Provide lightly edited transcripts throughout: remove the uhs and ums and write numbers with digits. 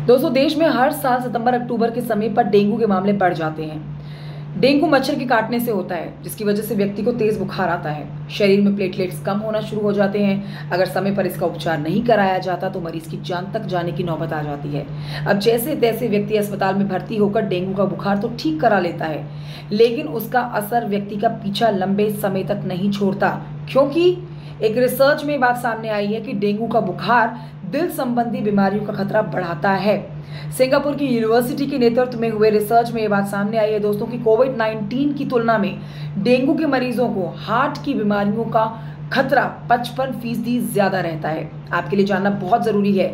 दोस्तों, देश में हर साल सितंबर अक्टूबर के समय पर डेंगू के मामले बढ़ जाते हैं। डेंगू मच्छर के काटने से होता है, जिसकी वजह से व्यक्ति को तेज बुखार आता है, शरीर में प्लेटलेट्स कम होना शुरू हो जाते हैं। अगर समय पर इसका उपचार नहीं कराया जाता तो मरीज की जान तक जाने की नौबत आ जाती है। अब जैसे तैसे व्यक्ति अस्पताल में भर्ती होकर डेंगू का बुखार तो ठीक करा लेता है, लेकिन उसका असर व्यक्ति का पीछा लंबे समय तक नहीं छोड़ता, क्योंकि एक रिसर्च में बात सामने आई है कि डेंगू का बुखार दिल संबंधी बीमारियों का खतरा बढ़ाता है। सिंगापुर की यूनिवर्सिटी के नेतृत्व में हुए रिसर्च में ये बात सामने आई है दोस्तों कि कोविड-19 की तुलना में डेंगू के मरीजों को हार्ट की बीमारियों का खतरा 55% ज्यादा रहता है। आपके लिए जानना बहुत जरूरी है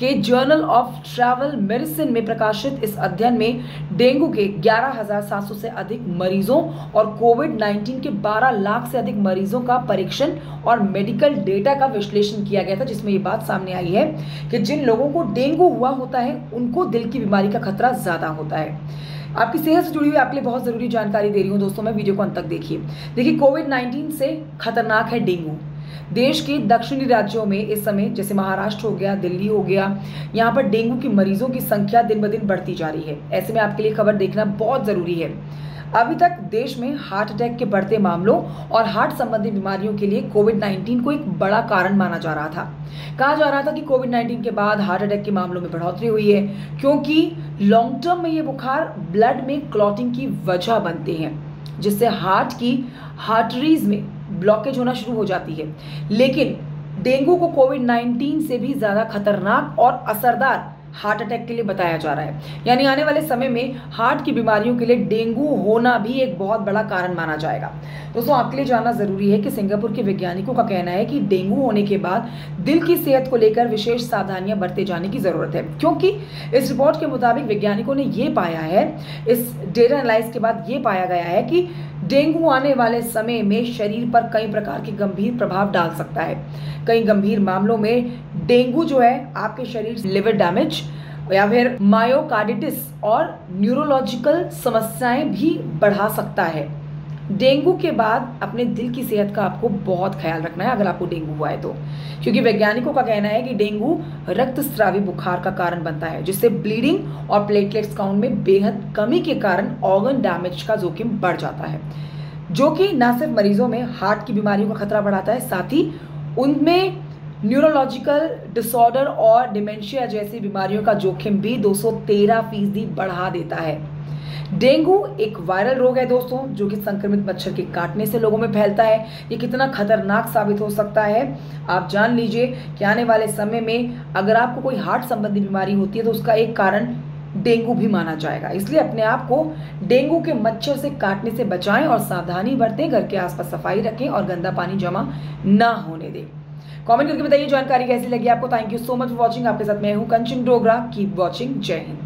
कि जर्नल ऑफ ट्रैवल मेडिसिन में प्रकाशित इस अध्ययन में डेंगू के 11,700 से अधिक मरीजों और कोविड-19 के 12 लाख से अधिक मरीजों का परीक्षण और मेडिकल डेटा का विश्लेषण किया गया था, जिसमें ये बात सामने आई है कि जिन लोगों को डेंगू हुआ होता है उनको दिल की बीमारी का खतरा ज्यादा होता है। आपकी सेहत से जुड़ी हुई आपके लिए बहुत जरूरी जानकारी दे रही हूँ दोस्तों, मैं वीडियो को अंत तक देखिए। कोविड-19 से खतरनाक है डेंगू। देश के दक्षिणी राज्यों में इस समय जैसे महाराष्ट्र हो गया, दिल्ली हो गया, यहाँ पर डेंगू की मरीजों की संख्या दिन ब दिन बढ़ती जा रही है। ऐसे में आपके लिए खबर देखना बहुत जरूरी है। अभी तक देश में हार्ट अटैक के बढ़ते मामलों और हार्ट संबंधी बीमारियों के लिए कोविड-19 को एक बड़ा कारण माना जा रहा था। कहा जा रहा था कि कोविड-19 के बाद हार्ट अटैक के मामलों में बढ़ोतरी हुई है, क्योंकि लॉन्ग टर्म में ये बुखार ब्लड में क्लॉटिंग की वजह बनते हैं, जिससे हार्ट की आर्टरीज में ब्लॉकेज होना शुरू हो जाती है। लेकिन डेंगू को कोविड-19 से भी ज्यादा खतरनाक और असरदार हार्ट अटैक के लिए बताया जा रहा है। यानी आने वाले समय में हार्ट की बीमारियों के लिए डेंगू होना भी एक बहुत बड़ा कारण माना जाएगा। दोस्तों, आपके लिए जानना जरूरी है कि सिंगापुर के वैज्ञानिकों का कहना है कि डेंगू होने के बाद दिल की सेहत को लेकर विशेष सावधानियां बरते जाने की जरूरत है, क्योंकि इस रिपोर्ट के मुताबिक वैज्ञानिकों ने ये पाया है, इस डेटा एनालाइज के बाद ये पाया गया है कि डेंगू आने वाले समय में शरीर पर कई प्रकार के गंभीर प्रभाव डाल सकता है। कई गंभीर मामलों में डेंगू जो है आपके शरीर से लिवर डैमेज या फिर मायोकार्डिटिस और न्यूरोलॉजिकल समस्याएं भी बढ़ा सकता है। डेंगू के बाद अपने दिल की सेहत का आपको बहुत ख्याल रखना है अगर आपको डेंगू हुआ है तो, क्योंकि वैज्ञानिकों का कहना है कि डेंगू रक्तस्रावी बुखार का कारण बनता है, जिससे ब्लीडिंग और प्लेटलेट्स काउंट में बेहद कमी के कारण ऑर्गन डैमेज का जोखिम बढ़ जाता है, जो कि न सिर्फ मरीजों में हार्ट की बीमारियों का खतरा बढ़ाता है, साथ ही उनमें न्यूरोलॉजिकल डिसऑर्डर और डिमेंशिया जैसी बीमारियों का जोखिम भी 213% बढ़ा देता है। डेंगू एक वायरल रोग है दोस्तों, जो कि संक्रमित मच्छर के काटने से लोगों में फैलता है। ये कितना खतरनाक साबित हो सकता है आप जान लीजिए कि आने वाले समय में अगर आपको कोई हार्ट संबंधी बीमारी होती है तो उसका एक कारण डेंगू भी माना जाएगा। इसलिए अपने आप को डेंगू के मच्छर से काटने से बचाएं और सावधानी बरतें, घर के आसपास सफाई रखें और गंदा पानी जमा ना होने दें। कमेंट करके बताइए जानकारी कैसी लगी आपको। Thank you so much for watching. आपके साथ मैं हूं कंचन डोगरा। Keep watching. जय हिंद।